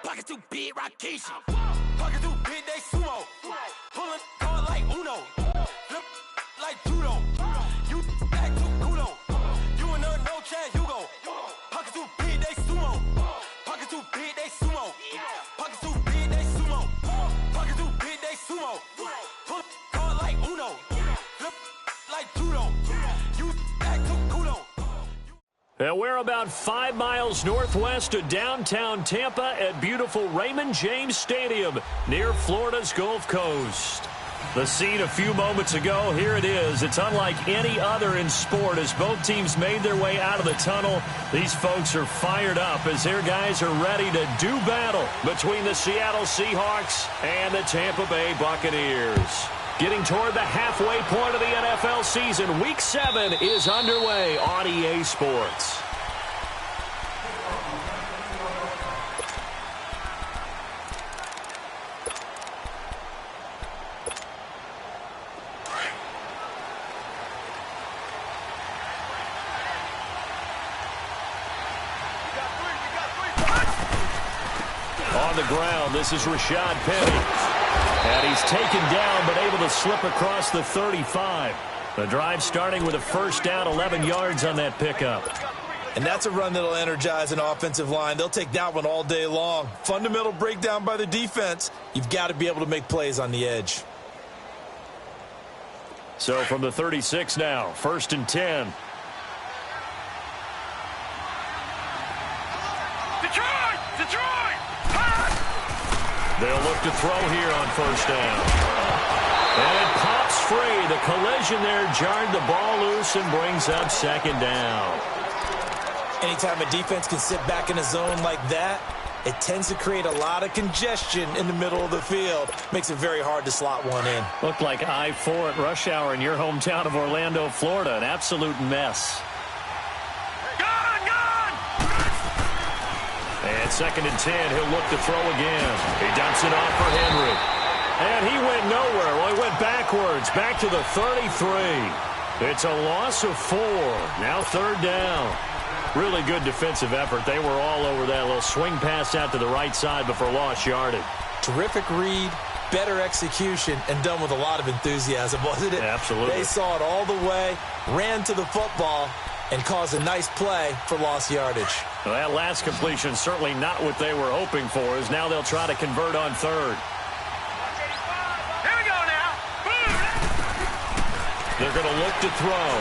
Pocket too big, Rakishi. Pocket too big, they sumo. Pulling hard like Uno. Flip like judo. You act too kudo. You and her, no chance, you go. Pocket too big, they sumo. Pocket too big, they sumo. Pocket too big, they sumo. Pocket too big, they sumo. Pull hard like Uno. Flip like judo. You act too kudo. And we're about 5 miles northwest of downtown Tampa at beautiful Raymond James Stadium near Florida's Gulf Coast. The scene a few moments ago, here it is. It's unlike any other in sport as both teams made their way out of the tunnel. These folks are fired up as their guys are ready to do battle between the Seattle Seahawks and the Tampa Bay Buccaneers. Getting toward the halfway point of the NFL season, Week 7 is underway on EA Sports. On the ground, this is Rashad Penny. And he's taken down, but able to slip across the 35. The drive starting with a first down, 11 yards on that pickup. And that's a run that'll energize an offensive line. They'll take that one all day long. Fundamental breakdown by the defense. You've got to be able to make plays on the edge. So from the 36 now, 1st and 10. Detroit! They'll look to throw here on first down. And it pops free. The collision there jarred the ball loose and brings up 2nd down. Anytime a defense can sit back in a zone like that, it tends to create a lot of congestion in the middle of the field. Makes it very hard to slot one in. Looked like I-4 at rush hour in your hometown of Orlando, Florida. An absolute mess. And 2nd and 10, he'll look to throw again. He dumps it off for Henry. And he went nowhere. Well, he went backwards, back to the 33. It's a loss of 4. Now 3rd down. Really good defensive effort. They were all over that little swing pass out to the right side before lost yardage. Terrific read, better execution, and done with a lot of enthusiasm, wasn't it? Absolutely. They saw it all the way, ran to the football, and caused a nice play for lost yardage. Well, that last completion certainly not what they were hoping for, as now they'll try to convert on 3rd. Here we go now. They're going to look to throw.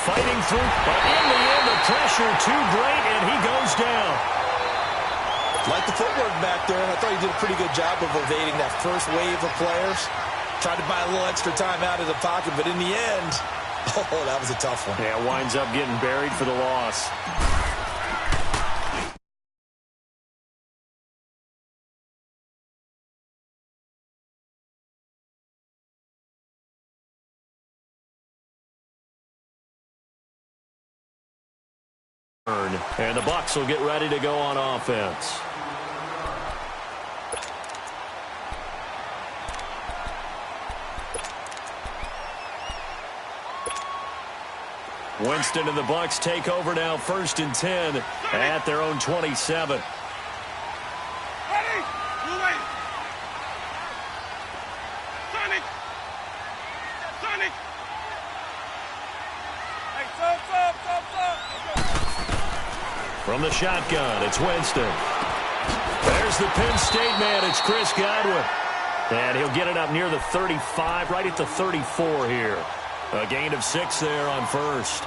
Fighting through, but in the end, the pressure too great, and he goes down. Like the footwork back there, I thought he did a pretty good job of evading that first wave of players. Tried to buy a little extra time out of the pocket, but in the end, oh, that was a tough one. Yeah, winds up getting buried for the loss. And the Bucs will get ready to go on offense. Winston and the Bucs take over now, 1st and 10 at their own 27. Ready? You wait. Sonic. Hey, stop. From the shotgun, it's Winston. There's the Penn State man. It's Chris Godwin. And he'll get it up near the 35, right at the 34 here. A gain of 6 there on 1st.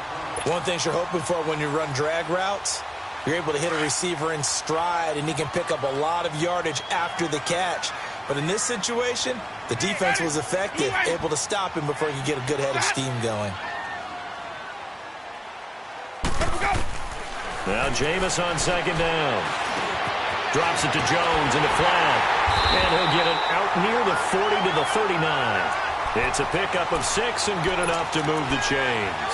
One thing you're hoping for when you run drag routes, you're able to hit a receiver in stride, and he can pick up a lot of yardage after the catch. But in this situation, the defense was effective, able to stop him before he could get a good head of steam going. Now Jameis on 2nd down. Drops it to Jones in the flat. And he'll get it out near the 40 to the 39. It's a pickup of 6 and good enough to move the chains.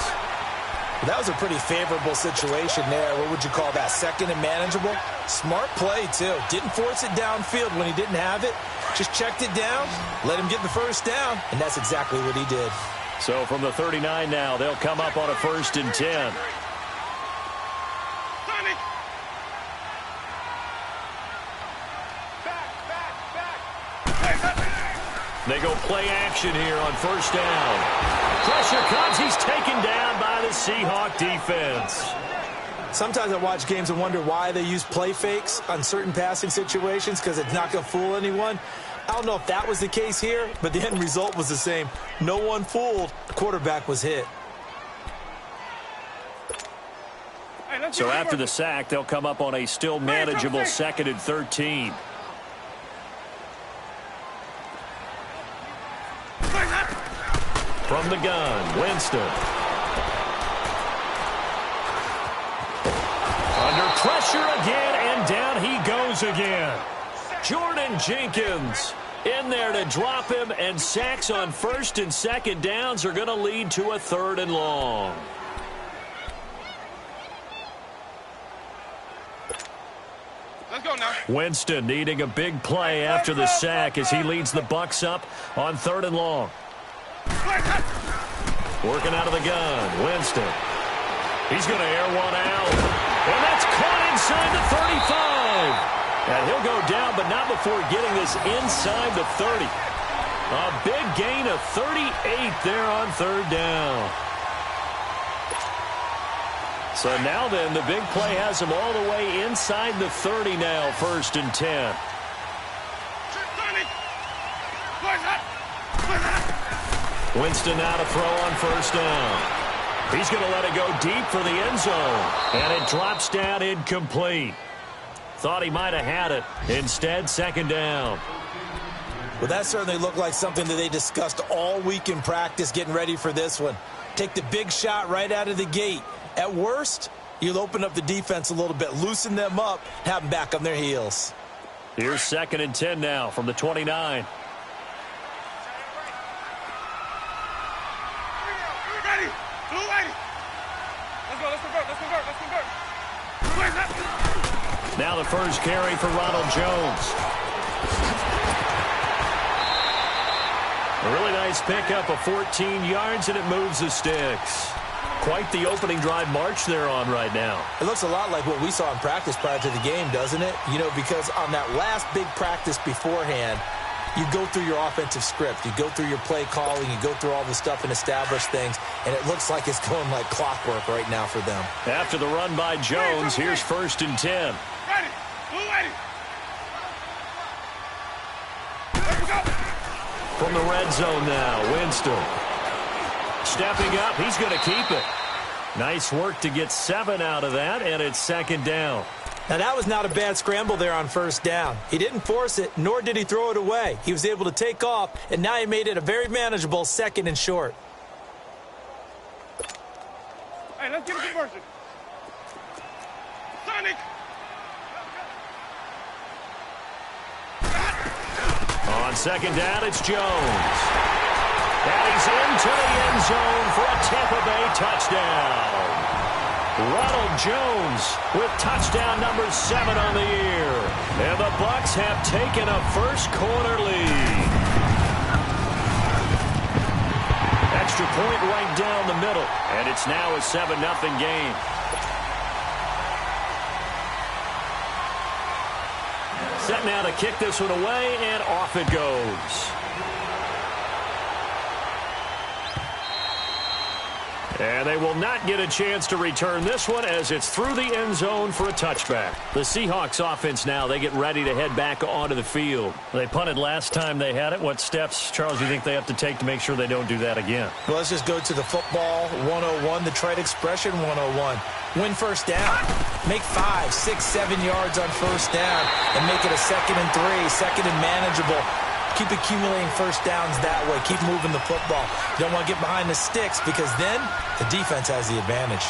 That was a pretty favorable situation there. What would you call that? 2nd and manageable? Smart play, too. Didn't force it downfield when he didn't have it. Just checked it down, let him get the 1st down, and that's exactly what he did. So from the 39 now, they'll come up on a 1st and 10. They go play action here on first down. Pressure comes. He's taken down by the Seahawk defense. Sometimes I watch games and wonder why they use play fakes on certain passing situations, because it's not going to fool anyone. I don't know if that was the case here, but the end result was the same. No one fooled. The quarterback was hit. So after the sack, they'll come up on a still manageable 2nd and 13. From the gun, Winston. Under pressure again, and down he goes again. Jordan Jenkins in there to drop him, and sacks on 1st and 2nd downs are going to lead to a 3rd and long. Let's go now. Winston needing a big play after the sack as he leads the Bucs up on 3rd and long. Working out of the gun, Winston. He's going to air one out. And that's caught inside the 35. And he'll go down, but not before getting this inside the 30. A big gain of 38 there on 3rd down. So now then, the big play has him all the way inside the 30 now, 1st and 10. Winston now to throw on 1st down. He's going to let it go deep for the end zone. And it drops down incomplete. Thought he might have had it. Instead, 2nd down. Well, that certainly looked like something that they discussed all week in practice getting ready for this one. Take the big shot right out of the gate. At worst, you'll open up the defense a little bit, loosen them up, have them back on their heels. Here's 2nd and 10 now from the 29. Ready. Blue 80. Let's convert. Now the first carry for Ronald Jones. A really nice pickup of 14 yards, and it moves the sticks. Quite the opening drive march they're on right now. It looks a lot like what we saw in practice prior to the game, doesn't it? You know, because on that last big practice beforehand, you go through your offensive script. You go through your play calling. You go through all the stuff and establish things. And it looks like it's going like clockwork right now for them. After the run by Jones, here's 1st and 10. Ready. Blue 80. From the red zone now, Winston. Stepping up, he's going to keep it. Nice work to get 7 out of that, and it's 2nd down. Now, that was not a bad scramble there on 1st down. He didn't force it, nor did he throw it away. He was able to take off, and now he made it a very manageable 2nd and short. Hey, let's get a conversion. Sonic. On 2nd down, it's Jones. And he's into the end zone for a Tampa Bay touchdown. Ronald Jones with touchdown number 7 on the year. And the Bucs have taken a first-quarter lead. Extra point right down the middle. And it's now a 7-0 game. Set now to kick this one away, and off it goes. And they will not get a chance to return this one as it's through the end zone for a touchback. The Seahawks offense now, they get ready to head back onto the field. They punted last time they had it. What steps, Charles, do you think they have to take to make sure they don't do that again? Well, let's just go to the football 101, the trade expression 101. Win 1st down. Make 5, 6, 7 yards on 1st down and make it a 2nd and 3, 2nd and manageable. Keep accumulating 1st downs that way. Keep moving the football. You don't want to get behind the sticks because then the defense has the advantage.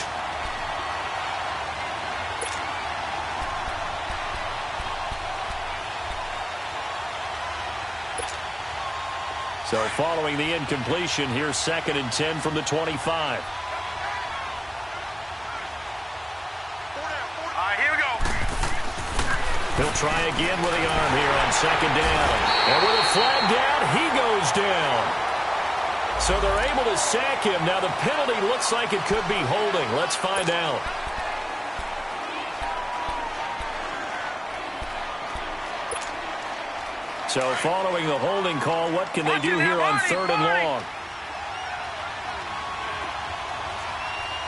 So following the incompletion, here's 2nd and 10 from the 25. Here we go. He'll try again with the arm here on 2nd down. And with a flag down, he goes down. So they're able to sack him. Now the penalty looks like it could be holding. Let's find out. So following the holding call, what can they do here on 3rd and long?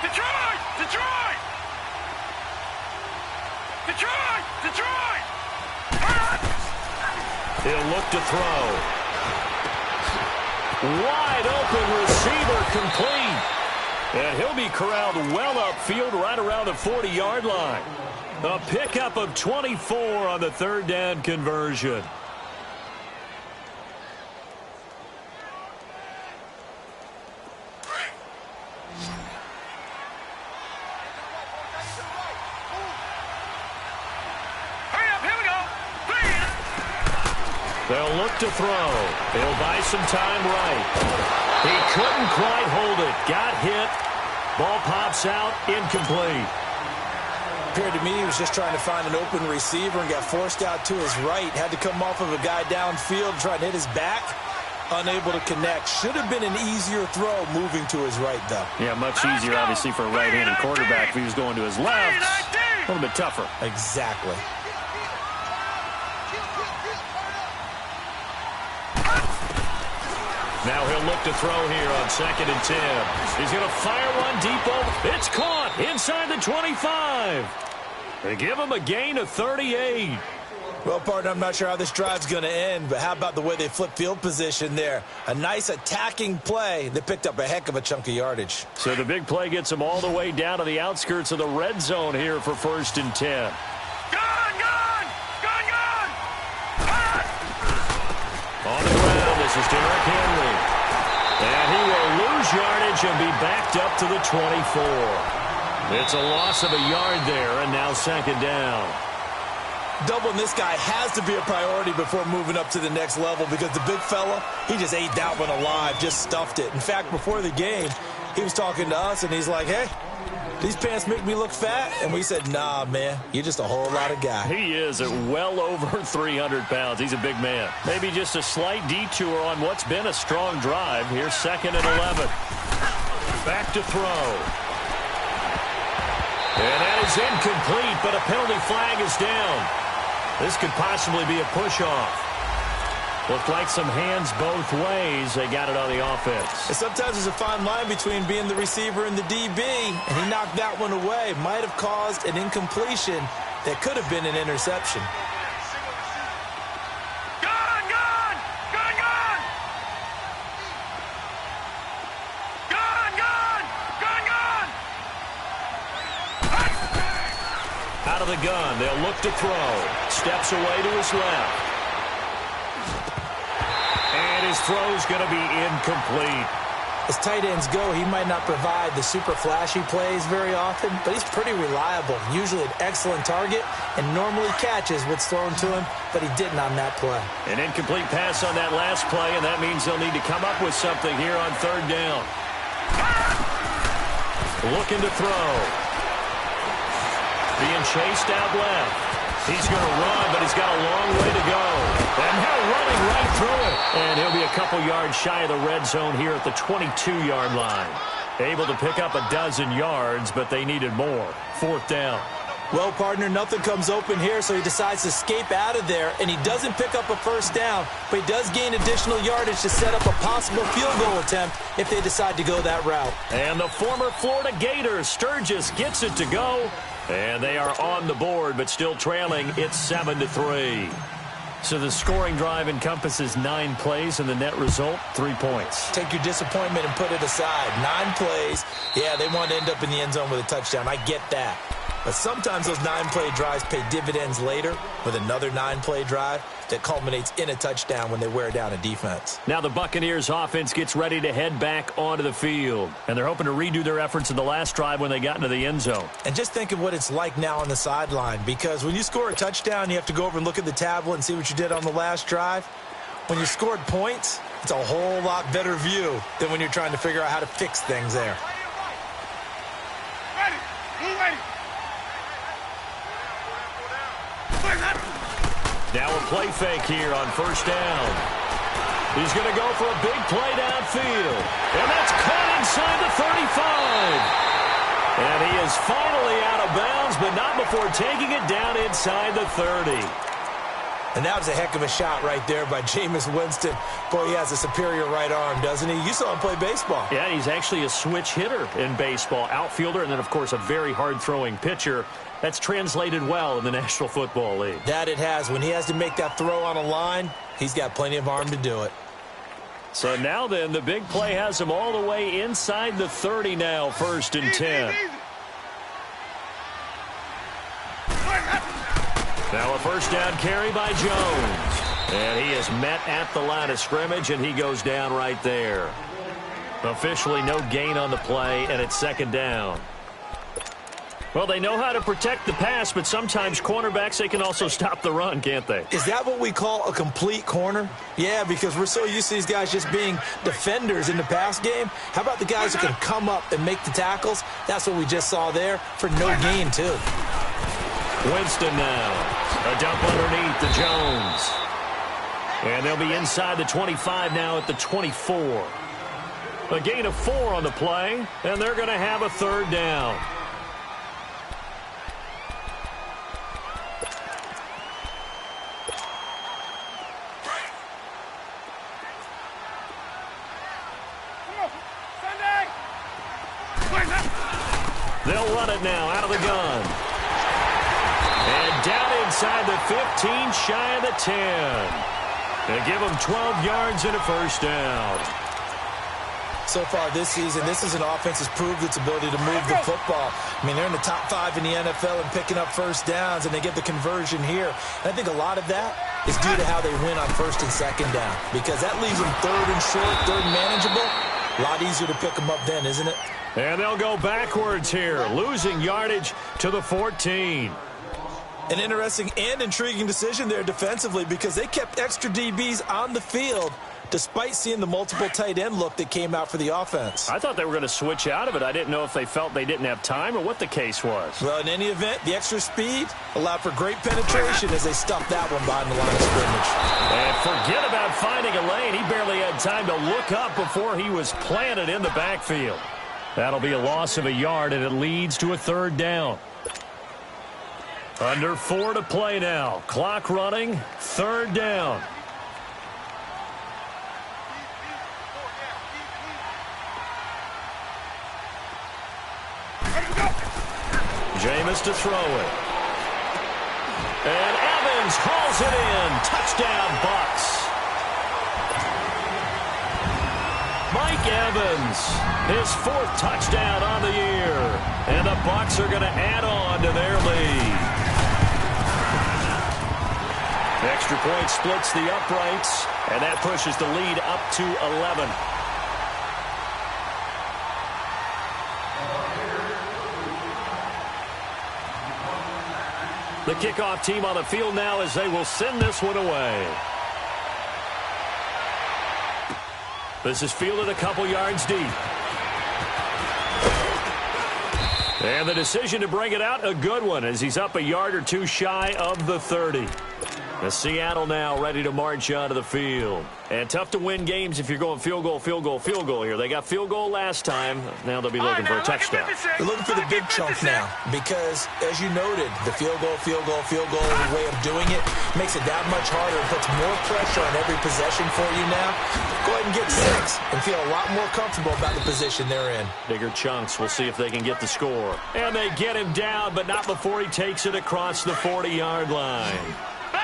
Detroit! Detroit! Detroit! Detroit! He'll look to throw. Wide open receiver complete. And he'll be corralled well upfield right around the 40-yard line. A pickup of 24 on the 3rd down conversion. They'll look to throw. They'll buy some time right. He couldn't quite hold it. Got hit. Ball pops out. Incomplete. Appeared to me he was just trying to find an open receiver and got forced out to his right. Had to come off of a guy downfield, try to hit his back. Unable to connect. Should have been an easier throw moving to his right, though. Yeah, much easier, obviously, for a right-handed quarterback. If he was going to his left, a little bit tougher. Exactly. Now he'll look to throw here on 2nd and 10. He's going to fire one deep over. It's caught inside the 25. They give him a gain of 38. Well, partner, I'm not sure how this drive's going to end, but how about the way they flip field position there? A nice attacking play. They picked up a heck of a chunk of yardage. So the big play gets them all the way down to the outskirts of the red zone here for 1st and 10. On the ground, this is Derrick Henry. And he will lose yardage and be backed up to the 24. It's a loss of a yard there, and now 2nd down. Doubling this guy has to be a priority before moving up to the next level because the big fella, he just ate that one alive, just stuffed it. In fact, before the game, he was talking to us, and he's like, hey, these pants make me look fat. And we said, nah, man, you're just a whole lot of guy. He is at well over 300 pounds. He's a big man. Maybe just a slight detour on what's been a strong drive. Here's 2nd and 11. Back to throw. And that is incomplete, but a penalty flag is down. This could possibly be a push-off. Looked like some hands both ways. They got it on the offense. And sometimes there's a fine line between being the receiver and the DB, and he knocked that one away. Might have caused an incompletion that could have been an interception. Out of the gun, they'll look to throw. Steps away to his left. And his throw's going to be incomplete. As tight ends go, he might not provide the super flashy plays very often, but he's pretty reliable. Usually an excellent target and normally catches what's thrown to him, but he didn't on that play. An incomplete pass on that last play, and that means they'll need to come up with something here on 3rd down. Looking to throw. Being chased out left. He's going to run, but he's got a long way to go. And now running right through it. And he'll be a couple yards shy of the red zone here at the 22-yard line. Able to pick up a dozen yards, but they needed more. 4th down. Well, partner, nothing comes open here, so he decides to escape out of there, and he doesn't pick up a 1st down, but he does gain additional yardage to set up a possible field goal attempt if they decide to go that route. And the former Florida Gator, Sturgis, gets it to go. And they are on the board, but still trailing. It's 7-3. So the scoring drive encompasses 9 plays, and the net result, 3 points. Take your disappointment and put it aside. 9 plays. Yeah, they want to end up in the end zone with a touchdown. I get that. But sometimes those 9-play drives pay dividends later with another 9-play drive that culminates in a touchdown when they wear down a defense. Now the Buccaneers offense gets ready to head back onto the field. And they're hoping to redo their efforts in the last drive when they got into the end zone. And just think of what it's like now on the sideline, because when you score a touchdown, you have to go over and look at the tablet and see what you did on the last drive. When you scored points, it's a whole lot better view than when you're trying to figure out how to fix things there. Ready. Blue ready. Now a play fake here on 1st down. He's going to go for a big play downfield. And that's caught inside the 35. And he is finally out of bounds, but not before taking it down inside the 30. And that was a heck of a shot right there by Jameis Winston. Boy, he has a superior right arm, doesn't he? You saw him play baseball. Yeah, he's actually a switch hitter in baseball. Outfielder, and then, of course, a very hard-throwing pitcher. That's translated well in the National Football League. That it has. When he has to make that throw on a line, he's got plenty of arm to do it. So now then, the big play has him all the way inside the 30 now, 1st and 10. Now a first down carry by Jones. And he is met at the line of scrimmage, and he goes down right there. Officially no gain on the play, and it's 2nd down. Well, they know how to protect the pass, but sometimes cornerbacks, they can also stop the run, can't they? Is that what we call a complete corner? Yeah, because we're so used to these guys just being defenders in the pass game. How about the guys who can come up and make the tackles? That's what we just saw there for no gain, too. Winston now. A dump underneath to Jones. And they'll be inside the 25 now at the 24. A gain of 4 on the play, and they're going to have a 3rd down. They'll run it now out of the gun. And down inside the 15, shy of the 10. They give them 12 yards and a 1st down. So far this season, this is an offense that's proved its ability to move the football. I mean, they're in the top 5 in the NFL and picking up 1st downs, and they get the conversion here. And I think a lot of that is due to how they win on 1st and 2nd down, because that leaves them 3rd and short, 3rd and manageable. A lot easier to pick them up then, isn't it? And they'll go backwards here, losing yardage to the 14. An interesting and intriguing decision there defensively, because they kept extra DBs on the field despite seeing the multiple tight end look that came out for the offense. I thought they were going to switch out of it. I didn't know if they felt they didn't have time or what the case was. Well, in any event, the extra speed allowed for great penetration as they stuffed that one behind the line of scrimmage. And forget about finding a lane. He barely had time to look up before he was planted in the backfield. That'll be a loss of a yard, and it leads to a 3rd down. Under 4 to play now. Clock running, 3rd down. Jameis to throw it. And Evans hauls it in. Touchdown, Bucs. Mike Evans, his 4th touchdown on the year. And the Bucs are going to add on to their lead. Extra point splits the uprights, and that pushes the lead up to 11. The kickoff team on the field now as they will send this one away. This is fielded a couple yards deep. And the decision to bring it out, a good one, as he's up a yard or 2 shy of the 30. The Seattle now ready to march onto the field. And tough to win games if you're going field goal, field goal, field goal here. They got field goal last time. Now they'll be looking for a touchdown. They're looking for the big chunk now because, as you noted, the field goal way of doing it makes it that much harder and puts more pressure on every possession for you now. Go ahead and get 6 and feel a lot more comfortable about the position they're in. Bigger chunks. We'll see if they can get the score. And they get him down, but not before he takes it across the 40-yard line.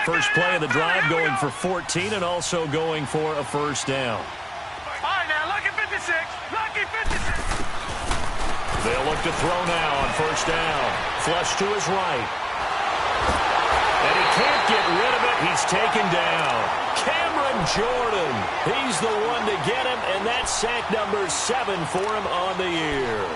First play of the drive going for 14 and also going for a 1st down. All right, now, lucky 56. Lucky 56. They'll look to throw now on 1st down. Flush to his right. And he can't get rid of it. He's taken down. Cameron Jordan. He's the one to get him, and that's sack number 7 for him on the year.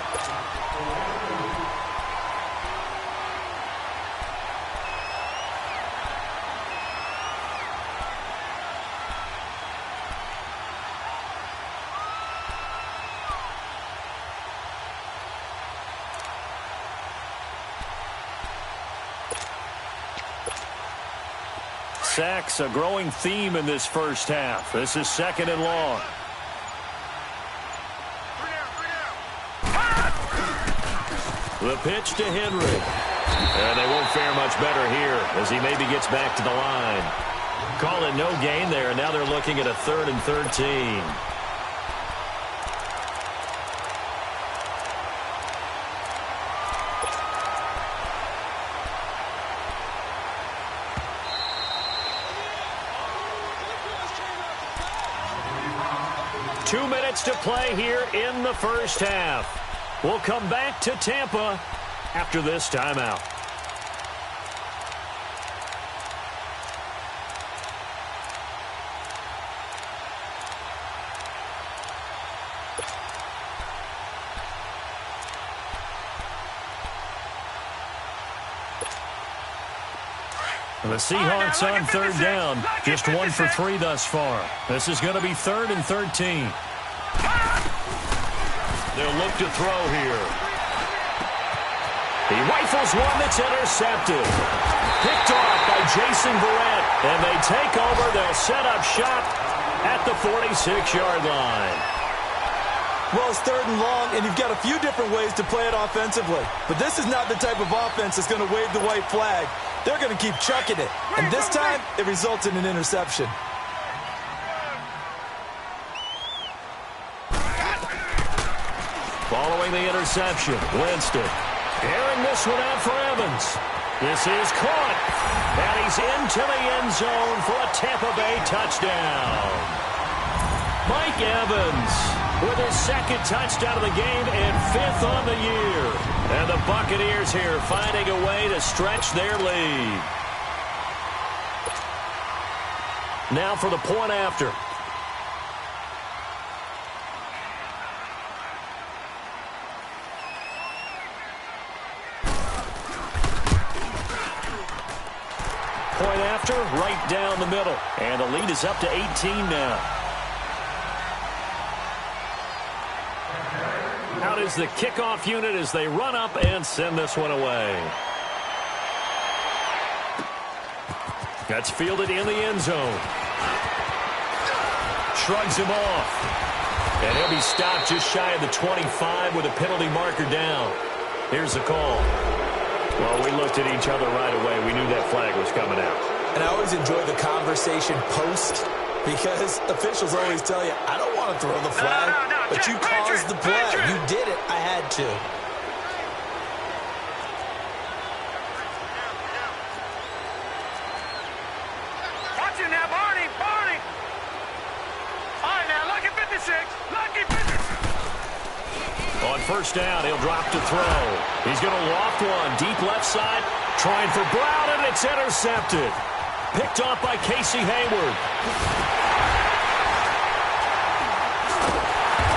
Sacks, a growing theme in this first half. This is 2nd and long. The pitch to Henry. And they won't fare much better here as he maybe gets back to the line. Call it no gain there, and now they're looking at a 3rd and 13. Two minutes to play here in the first half. We'll come back to Tampa after this timeout. The Seahawks on 3rd down. Just 1 for 3 thus far. This is going to be 3rd and 13. They'll look to throw here. He rifles one that's intercepted. Picked off by Jason Verrett. And they take over. They'll set up shop at the 46-yard line. Well, it's 3rd and long, and you've got a few different ways to play it offensively. But this is not the type of offense that's going to wave the white flag. They're going to keep chucking it. And this time, it results in an interception. Following the interception, Winston airing this one out for Evans. This is caught, and he's into the end zone for a Tampa Bay touchdown. Mike Evans with his 2nd touchdown of the game and 5th on the year. And the Buccaneers here finding a way to stretch their lead. Now for the point after. Point after, right down the middle. And the lead is up to 18 now. Out is the kickoff unit as they run up and send this one away. That's fielded in the end zone. Shrugs him off. And he'll be stopped just shy of the 25 with a penalty marker down. Here's the call. Well, we looked at each other right away. We knew that flag was coming out. And I always enjoy the conversation post because officials always tell you, I don't want to throw the flag, but you caused the play. You did it. I had to. Watch it now, Barney. All right, now, lucky 56. Lucky 56. On 1st down, he'll drop to throw. He's going to loft one. Deep left side. Trying for Brown, and it's intercepted. Picked off by Casey Hayward.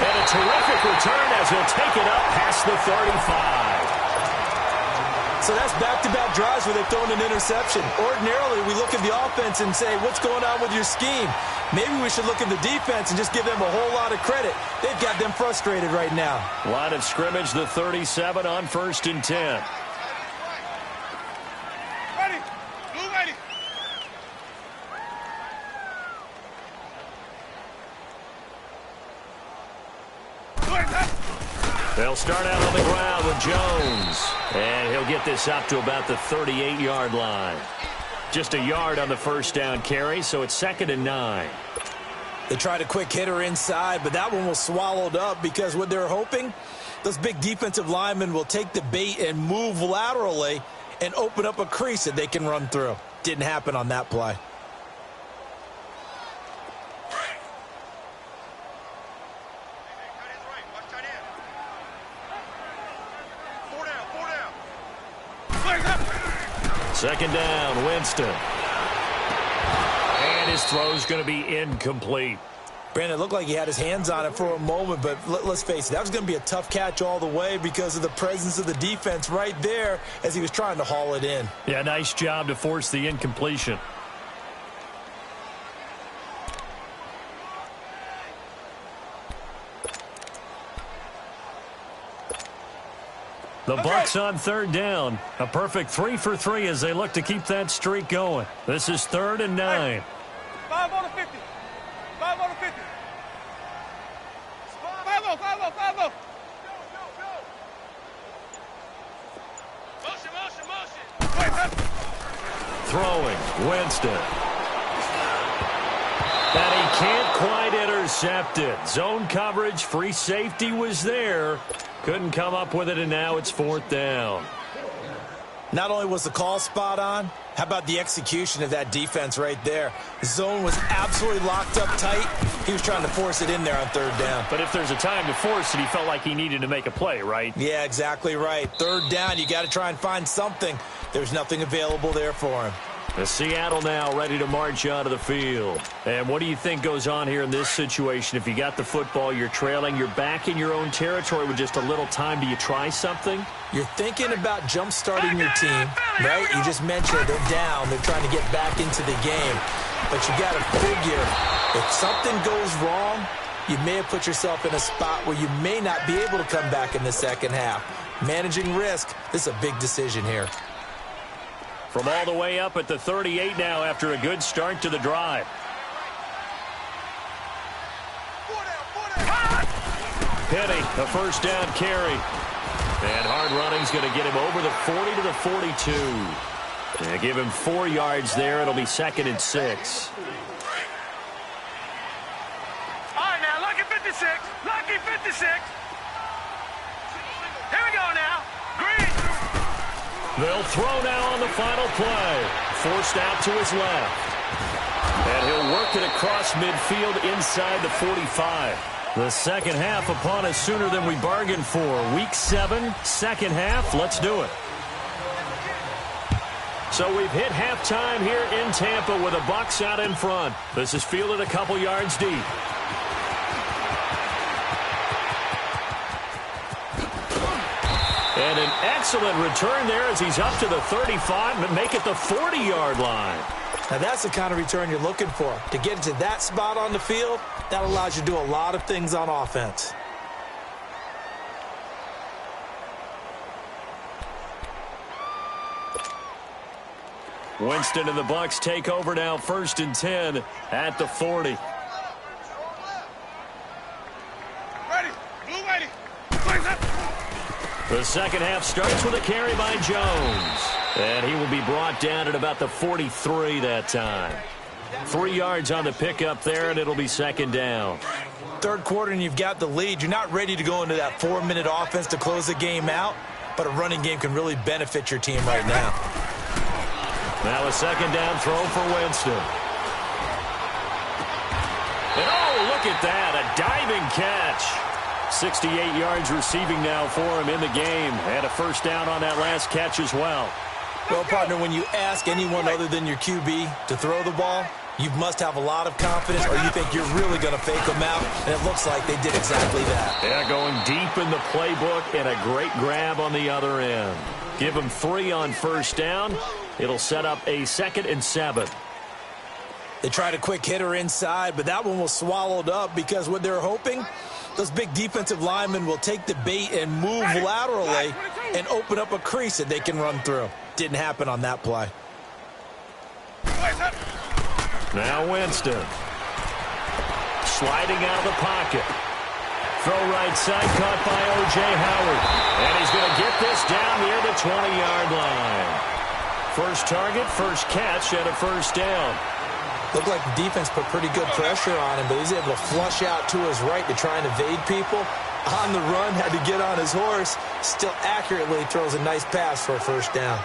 And a terrific return as he'll take it up past the 35. So that's back-to-back drives where they've thrown an interception. Ordinarily, we look at the offense and say, what's going on with your scheme? Maybe we should look at the defense and just give them a whole lot of credit. They've got them frustrated right now. Line of scrimmage, the 37 on 1st and 10. Ready. Blue ready. They'll start out on the ground with Jones. And he'll get this up to about the 38-yard line. Just a yard on the 1st down carry, so it's 2nd and 9. They tried a quick hitter inside, but that one was swallowed up because what they're hoping, those big defensive linemen will take the bait and move laterally and open up a crease that they can run through. Didn't happen on that play. Second down, Winston. And his throw's going to be incomplete. Brandon, it looked like he had his hands on it for a moment, but let's face it, that was going to be a tough catch all the way because of the presence of the defense right there as he was trying to haul it in. Yeah, nice job to force the incompletion. The Bucs on 3rd down. A perfect 3 for 3 as they look to keep that streak going. This is 3rd and 9. 5 on the 50. 5 on the 50. 5-0, 5-0, 5-0. Motion. Throwing, Winston. And he can't quite intercept it. Zone coverage, free safety was there. Couldn't come up with it, and now it's 4th down. Not only was the call spot on, how about the execution of that defense right there? The zone was absolutely locked up tight. He was trying to force it in there on 3rd down. But if there's a time to force it, he felt like he needed to make a play, right? Yeah, exactly right. 3rd down, you got to try and find something. There's nothing available there for him. The Seattle now ready to march onto the field. And what do you think goes on here in this situation? If you got the football, you're trailing, you're back in your own territory with just a little time. Do you try something? You're thinking about jump-starting your team, right? You just mentioned they're down. They're trying to get back into the game. But you got to figure, if something goes wrong, you may have put yourself in a spot where you may not be able to come back in the second half. Managing risk, this is a big decision here. From all the way up at the 38 now after a good start to the drive. Penny, a 1st down carry. And hard running's going to get him over the 40 to the 42. They give him 4 yards there. It'll be 2nd and 6. All right, now, lucky 56. Lucky 56. Here we go now. Green. They'll throw now on the final play. Forced out to his left. And he'll work it across midfield inside the 45. The second half upon us sooner than we bargained for. Week 7, second half. Let's do it. So we've hit halftime here in Tampa with the Bucs out in front. This is fielded a couple yards deep. And an excellent return there as he's up to the 35, but make it the 40-yard line. Now that's the kind of return you're looking for. To get into that spot on the field, that allows you to do a lot of things on offense. Winston and the Bucs take over now, 1st and 10 at the 40. Ready. Blue ready. The second half starts with a carry by Jones. And he will be brought down at about the 43 that time. 3 yards on the pickup there, and it'll be 2nd down. 3rd quarter, and you've got the lead. You're not ready to go into that 4-minute offense to close the game out, but a running game can really benefit your team right now. Now a 2nd down throw for Winston. And oh, look at that, a diving catch. 68 yards receiving now for him in the game. And a 1st down on that last catch as well. Well, partner, when you ask anyone other than your QB to throw the ball, you must have a lot of confidence, or you think you're really going to fake them out, and it looks like they did exactly that. Yeah, going deep in the playbook and a great grab on the other end. Give them 3 on 1st down. It'll set up a 2nd and 7. They tried a quick hitter inside, but that one was swallowed up because what they're hoping, those big defensive linemen will take the bait and move laterally and open up a crease that they can run through. Didn't happen on that play. Now Winston. Sliding out of the pocket. Throw right side, caught by O.J. Howard. And he's going to get this down near the 20-yard line. First target, first catch, and a 1st down. Looked like the defense put pretty good pressure on him, but he's able to flush out to his right to try and evade people. On the run, had to get on his horse. Still accurately throws a nice pass for a 1st down.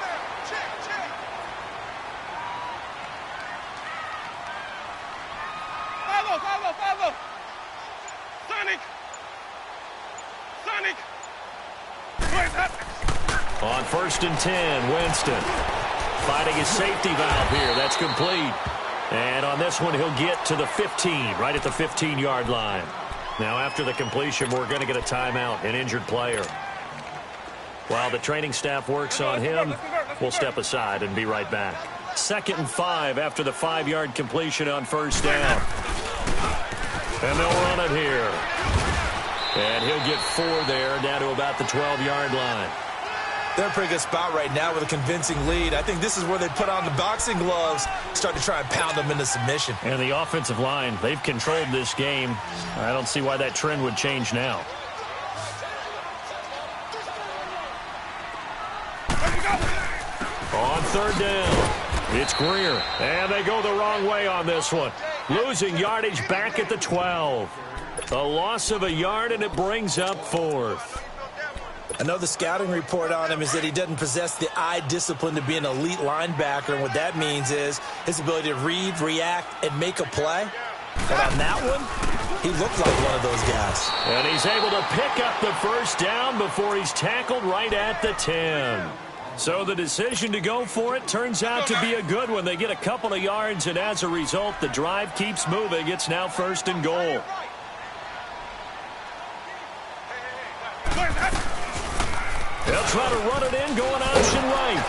Follow. Sonic. On 1st and 10, Winston. Finding his safety valve here. That's complete. And on this one, he'll get to the 15, right at the 15-yard line. Now, after the completion, we're going to get a timeout, an injured player. While the training staff works on him, we'll step aside and be right back. 2nd and 5 after the 5-yard completion on 1st down. And they'll run it here. And he'll get 4 there, down to about the 12-yard line. They're in a pretty good spot right now with a convincing lead. I think this is where they put on the boxing gloves, start to try and pound them into submission. And the offensive line, they've controlled this game. I don't see why that trend would change now. On 3rd down, it's Greer. And they go the wrong way on this one. Losing yardage back at the 12. A loss of a yard, and it brings up 4th. I know the scouting report on him is that he doesn't possess the eye discipline to be an elite linebacker, and what that means is his ability to read, react, and make a play. But on that one, he looked like one of those guys. And he's able to pick up the first down before he's tackled right at the 10. So the decision to go for it turns out to be a good one. They get a couple of yards, and as a result, the drive keeps moving. It's now 1st and goal. They'll try to run it in, going option right.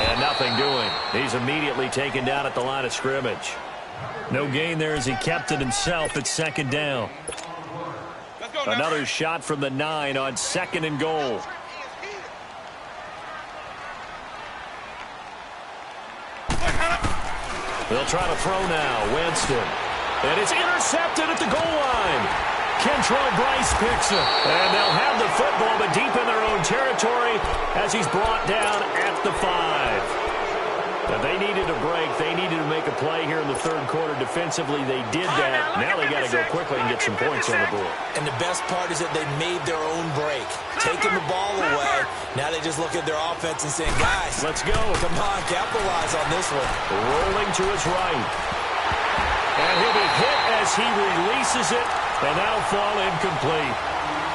And nothing doing. He's immediately taken down at the line of scrimmage. No gain there as he kept it himself at 2nd down. Another shot from the 9 on 2nd and goal. They'll try to throw now. Winston. And it's intercepted at the goal line. Kentroy Bryce picks it. And they'll have the football, but deep in their own territory as he's brought down at the 5. But they needed a break. They needed to make a play here in the 3rd quarter. Defensively, they did that. Now they got to go quickly and get some points on the board. And the best part is that they made their own break. Taking the ball away. Now they just look at their offense and saying, guys, let's go. Come on, capitalize on this one. Rolling to his right. And he'll be hit as he releases it. And that'll fall incomplete.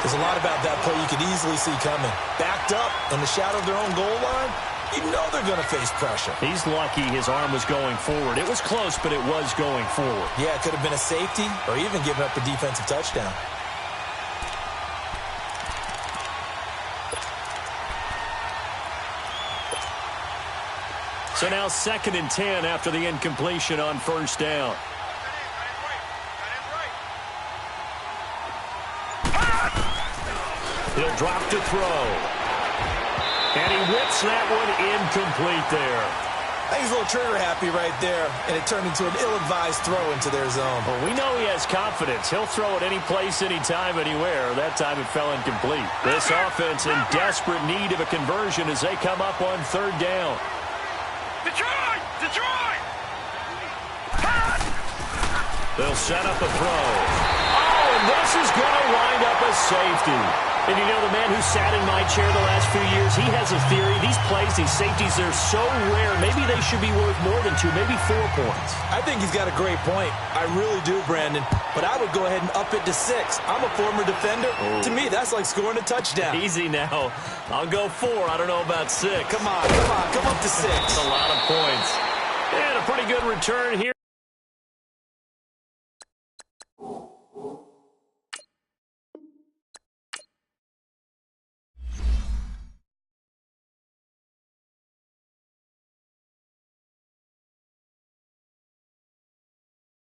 There's a lot about that play you could easily see coming. Backed up in the shadow of their own goal line, you know they're going to face pressure. He's lucky his arm was going forward. It was close, but it was going forward. Yeah, it could have been a safety or even given up a defensive touchdown. So now 2nd and 10 after the incompletion on 1st down. He'll drop to throw. And he whips that one incomplete there. I think he's a little trigger happy right there, and it turned into an ill-advised throw into their zone. Well, we know he has confidence. He'll throw it any place, anytime, anywhere. That time it fell incomplete. This offense in desperate need of a conversion as they come up on 3rd down. Detroit! Detroit! They'll set up a throw. Oh, and this is going to wind up a safety. And you know, the man who sat in my chair the last few years, he has a theory. These plays, these safeties, they're so rare. Maybe they should be worth more than 2, maybe 4 points. I think he's got a great point. I really do, Brandon. But I would go ahead and up it to 6. I'm a former defender. Oh. To me, that's like scoring a touchdown. Easy now. I'll go 4. I don't know about 6. Come on, come up to 6. That's a lot of points. And a pretty good return here.